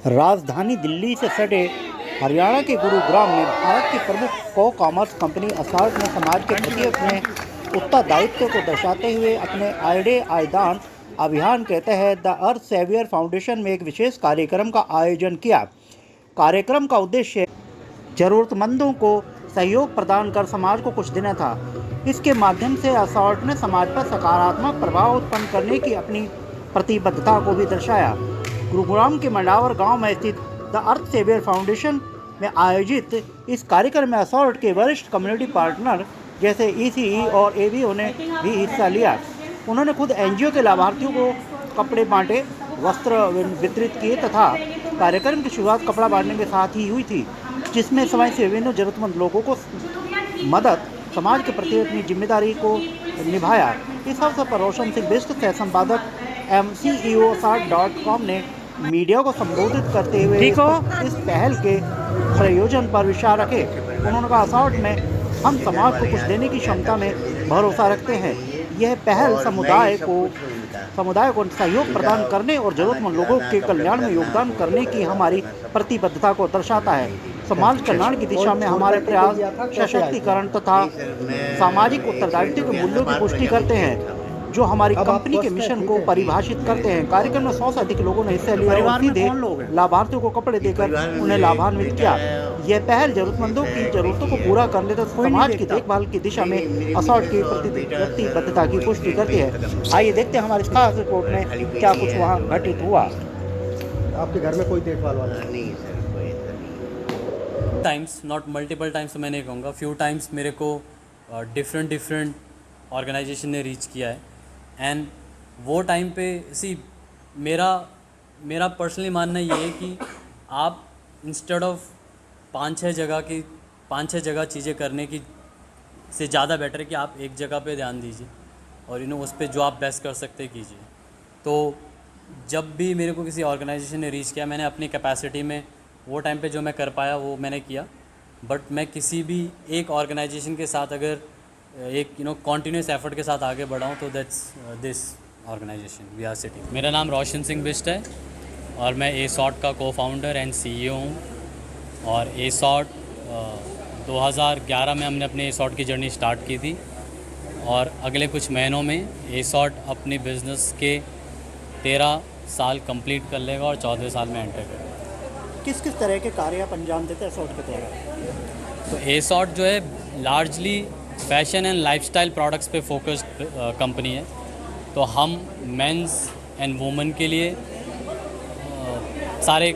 राजधानी दिल्ली से सटे हरियाणा के गुरुग्राम में भारत की प्रमुख को-कॉमर्स कंपनी असॉर्ट ने समाज के प्रति अपने उत्तरदायित्व को दर्शाते हुए अपने आय आयदान अभियान के तहत द अर्थ सेवियर फाउंडेशन में एक विशेष कार्यक्रम का आयोजन किया। कार्यक्रम का उद्देश्य जरूरतमंदों को सहयोग प्रदान कर समाज को कुछ देना था। इसके माध्यम से असॉर्ट ने समाज पर सकारात्मक प्रभाव उत्पन्न करने की अपनी प्रतिबद्धता को भी दर्शाया। गुरुग्राम के मंडावर गांव में स्थित द अर्थ सेवियर फाउंडेशन में आयोजित इस कार्यक्रम में असॉर्ट के वरिष्ठ कम्युनिटी पार्टनर जैसे ईसीई और एवीओ ने भी हिस्सा लिया। उन्होंने खुद एनजीओ के लाभार्थियों को कपड़े बांटे, वस्त्र वितरित किए तथा कार्यक्रम की शुरुआत कपड़ा बांटने के साथ ही हुई थी, जिसमें समय से विभिन्न जरूरतमंद लोगों को मदद समाज के प्रति अपनी जिम्मेदारी को निभाया। इस अवसर पर रोशन सिंह बिष्ट सह संपादक CEO.com ने मीडिया को संबोधित करते हुए इस पहल के प्रयोजन पर विचार रखे। उन्होंने कहा, असॉर्ट में हम समाज को कुछ देने की क्षमता में भरोसा रखते हैं। यह पहल समुदाय को सहयोग प्रदान करने और जरूरतमंद लोगों के कल्याण में योगदान करने की हमारी प्रतिबद्धता को दर्शाता है। समाज कल्याण की दिशा में हमारे प्रयास सशक्तिकरण तथा सामाजिक उत्तरदायित्व के मूल्यों की पुष्टि करते हैं, जो हमारी कंपनी के मिशन को परिभाषित करते हैं। कार्यक्रम में 100 से अधिक लोगों ने हिस्सा लिया और सीधे लाभार्थियों को कपड़े देकर उन्हें लाभान्वित किया। यह पहल जरूरतमंदों की जरूरतों को पूरा करने तथा समाज की देखभाल की दिशा में असॉर्ट की प्रतिबद्धता की पुष्टि करती है। आइए देखते हैं हमारी खास रिपोर्ट में क्या कुछ वहाँ घटित हुआ। आपके घर में कोई देखभाल वाला नहीं है? टाइम्स, नॉट मल्टीपल टाइम्स, मैं नहीं कहूँगा, फ्यू टाइम्स मेरे को डिफरेंट ऑर्गेनाइजेशन ने रीच किया है। एंड वो टाइम पे मेरा पर्सनली मानना ये है कि आप इंस्टेड ऑफ 5-6 जगह चीज़ें करने की से ज़्यादा बेटर है कि आप एक जगह पे ध्यान दीजिए और उस पर जो आप बेस्ट कर सकते कीजिए। तो जब भी मेरे को किसी ऑर्गेनाइजेशन ने रीच किया, मैंने अपनी कैपेसिटी में वो टाइम पे जो मैं कर पाया वो मैंने किया। बट मैं किसी भी एक ऑर्गेनाइजेशन के साथ अगर एक कॉन्टीन्यूस एफर्ट के साथ आगे बढ़ाऊँ तो that's this organisation we are city. मेरा नाम रोशन सिंह बिष्ट है और मैं असॉर्ट का को-फाउंडर एंड CEO हूँ। और असॉर्ट 2011 में हमने अपने असॉर्ट की जर्नी स्टार्ट की थी और अगले कुछ महीनों में असॉर्ट अपनी बिज़नेस के 13 साल कंप्लीट कर लेगा और 14वें साल में एंटर करेगा। किस तरह के कार्य आप अंजाम देते हैं असॉर्ट के तहत? तो असॉर्ट जो है largely fashion and lifestyle products पे फोकस्ड कंपनी है। तो हम मेंस एंड वुमेन के लिए सारे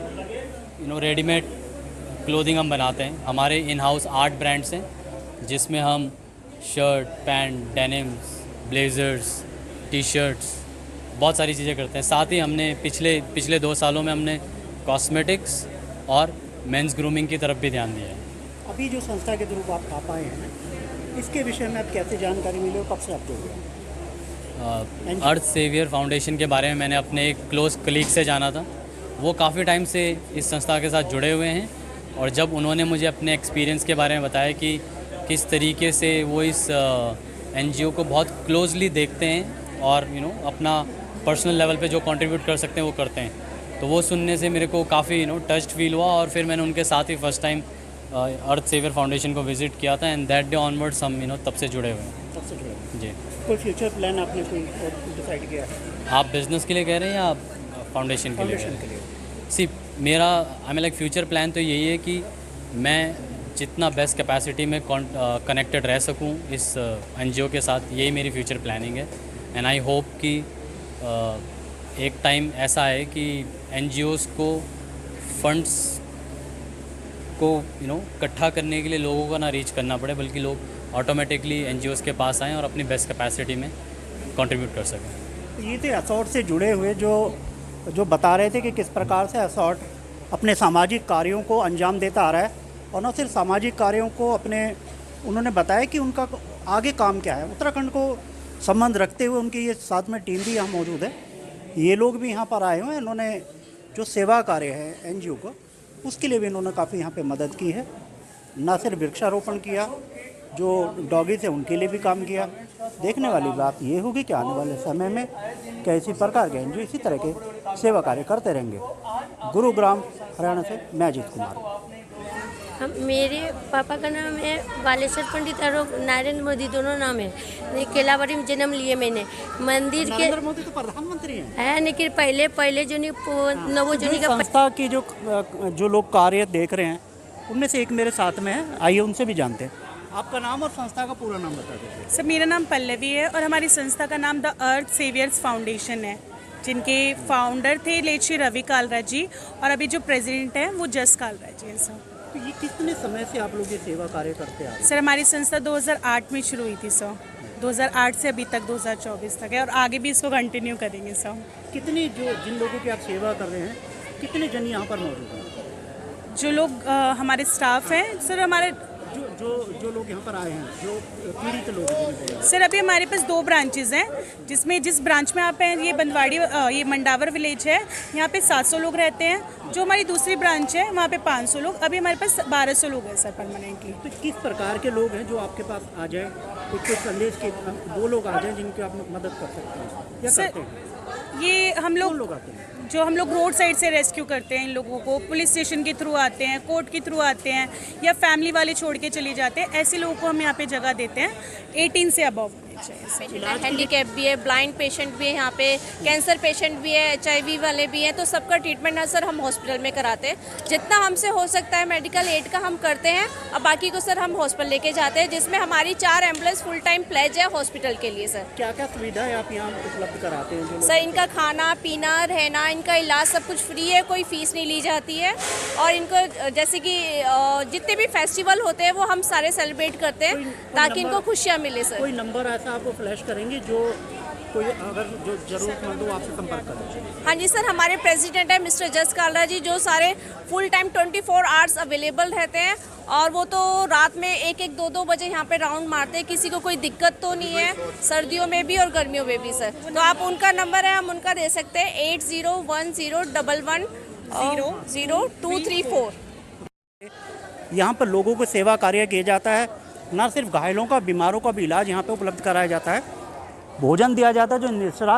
रेडीमेड क्लोथिंग हम बनाते हैं। हमारे इन हाउस 8 ब्रांड्स हैं, जिसमें हम shirt, pant, denims, blazers, T-shirts, बहुत सारी चीज़ें करते हैं। साथ ही हमने पिछले 2 सालों में हमने कॉस्मेटिक्स और मेंस ग्रूमिंग की तरफ भी ध्यान दिया है। अभी जो संस्था के थ्रू आप आ पाए हैं, इसके विषय में आप कैसे जानकारी मिली और कब से आप जुड़े? अर्थ सेवियर फाउंडेशन के बारे में मैंने अपने एक क्लोज कलीग से जाना था। वो काफ़ी टाइम से इस संस्था के साथ जुड़े हुए हैं और जब उन्होंने मुझे अपने एक्सपीरियंस के बारे में बताया कि किस तरीके से वो इस NGO को बहुत क्लोजली देखते हैं और अपना पर्सनल लेवल पे जो कंट्रीब्यूट कर सकते हैं वो करते हैं, तो वो सुनने से मेरे को काफ़ी टच्ड फील हुआ और फिर मैंने उनके साथ ही फर्स्ट टाइम अर्थ सेवियर फाउंडेशन को विज़िट किया था एंड दैट डे ऑनवर्ड्स हम तब से जुड़े हुए हैं। तब से जुड़े हैं जी। कोई फ्यूचर प्लान आपने कोई डिसाइड किया है? आप बिज़नेस के लिए कह रहे हैं या फाउंडेशन के लिए? मेरा फ्यूचर प्लान तो यही है कि मैं जितना बेस्ट कैपेसिटी में कनेक्टेड रह सकूं इस NGO के साथ, यही मेरी फ्यूचर प्लानिंग है। एंड आई होप कि एक टाइम ऐसा है कि NGOs को फंड्स को इकट्ठा करने के लिए लोगों को ना रीच करना पड़े, बल्कि लोग ऑटोमेटिकली NGOs के पास आएँ और अपनी बेस्ट कैपेसिटी में कंट्रीब्यूट कर सकें। ये थे असॉर्ट से जुड़े हुए जो बता रहे थे कि किस प्रकार से असॉर्ट अपने सामाजिक कार्यों को अंजाम देता आ रहा है और न सिर्फ सामाजिक कार्यों को उन्होंने बताया कि उनका आगे काम क्या है। उत्तराखंड को संबंध रखते हुए उनकी ये साथ में टीम भी यहाँ मौजूद है। ये लोग भी यहाँ पर आए हुए हैं। इन्होंने जो सेवा कार्य है NGO को, उसके लिए भी इन्होंने काफ़ी यहाँ पे मदद की है। न सिर्फ वृक्षारोपण किया, जो डॉगीज है उनके लिए भी काम किया। देखने वाली बात ये होगी कि आने वाले समय में कैसी प्रकार के NGO इसी तरह के सेवा कार्य करते रहेंगे। गुरुग्राम हरियाणा से मैं अजीत कुमार। मेरे पापा का नाम है बालेश्वर पंडित और नरेंद्र मोदी, दोनों नाम है। केलावाड़ी में जन्म लिए मैंने। मंदिर के नरेंद्र मोदी तो प्रधानमंत्री हैं। है, लेकिन पहले जो नवोजनी का संस्था की जो लोग कार्य देख रहे हैं उनमें से एक मेरे साथ में है, आइए उनसे भी जानते हैं। आपका नाम और संस्था का पूरा नाम बता दीजिए। सर, मेरा नाम पल्लवी है और हमारी संस्था का नाम द अर्थ सेवियर्स फाउंडेशन है, जिनके फाउंडर थे लेट श्री रवि कालरा जी और अभी जो प्रेसिडेंट हैं वो जस कालरा जी हैं सर। तो ये कितने समय से आप लोग ये सेवा कार्य करते आ रहे हैं? सर, हमारी संस्था 2008 में शुरू हुई थी सर। 2008 से अभी तक 2024 तक है और आगे भी इसको कंटिन्यू करेंगे सर। कितने जिन लोगों की आप सेवा कर रहे हैं, कितने जन यहाँ पर मौजूद हैं? जो लोग हमारे स्टाफ हैं सर, हमारे जो लोग यहाँ पर आए हैं, जो पीड़ित लोग हैं। सर, अभी हमारे पास 2 ब्रांचेज़ हैं, जिसमें जिस ब्रांच में आप हैं ये बंदवाड़ी, ये मंडावर विलेज है, यहाँ पे 700 लोग रहते हैं। जो हमारी दूसरी ब्रांच है वहाँ पे 500 लोग, अभी हमारे पास 1200 लोग हैं सर परमानेंटली। तो किस प्रकार के लोग हैं जो आपके पास आ जाए, कुछ संदेश के 2 लोग आ जाएं जिनकी आप मदद कर सकते हैं या सर, करते हैं? ये हम लोग आते हैं जो हम लोग रोड साइड से रेस्क्यू करते हैं इन लोगों को, पुलिस स्टेशन के थ्रू आते हैं, कोर्ट के थ्रू आते हैं या फैमिली वाले छोड़ के चले जाते हैं, ऐसे लोगों को हम यहाँ पे जगह देते हैं। 18 से अबव होने चाहिए। हैंडीकैप भी है, ब्लाइंड पेशेंट भी है, यहाँ पे कैंसर पेशेंट भी है, HIV वाले भी हैं, तो सबका ट्रीटमेंट ना सर हम हॉस्पिटल में कराते हैं। जितना हमसे हो सकता है मेडिकल एड का हम करते हैं, अब बाकी को सर हम हॉस्पिटल लेके जाते हैं, जिसमें हमारी 4 एम्बुलेंस फुल टाइम प्लेज है हॉस्पिटल के लिए सर। क्या क्या सुविधाएं आप यहाँ उपलब्ध कराते हैं? जो सर, इनका खाना पीना रहना, इनका इलाज सब कुछ फ्री है, कोई फीस नहीं ली जाती है। और इनको जैसे कि जितने भी फेस्टिवल होते हैं वो हम सारे सेलिब्रेट करते हैं ताकि इनको खुशियाँ मिले सर। कोई नंबर ऐसा आपको फ्लैश करेंगे जो कोई अगर जो जरूरतमंद हो आपसे संपर्क करें? हाँ जी सर, हमारे प्रेसिडेंट है मिस्टर जस कालरा जी, जो सारे फुल टाइम 24 आवर्स अवेलेबल रहते हैं और वो तो रात में 1-1, 2-2 बजे यहाँ पे राउंड मारते हैं। किसी को कोई दिक्कत तो नहीं है, सर्दियों में भी और गर्मियों में भी सर। तो आप उनका नंबर है, हम उनका दे सकते हैं 8010110234। यहाँ पर लोगों को सेवा कार्य किया जाता है, न सिर्फ घायलों का, बीमारों का भी इलाज यहाँ पे उपलब्ध कराया जाता है, भोजन दिया जाता है। जो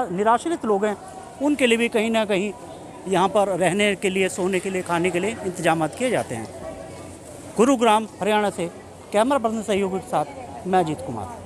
निराश्रित लोग हैं उनके लिए भी कहीं ना कहीं यहाँ पर रहने के लिए, सोने के लिए, खाने के लिए इंतजाम किए जाते हैं। गुरुग्राम हरियाणा से कैमरा पर्सन सहयोगी के साथ मैं अजीत कुमार।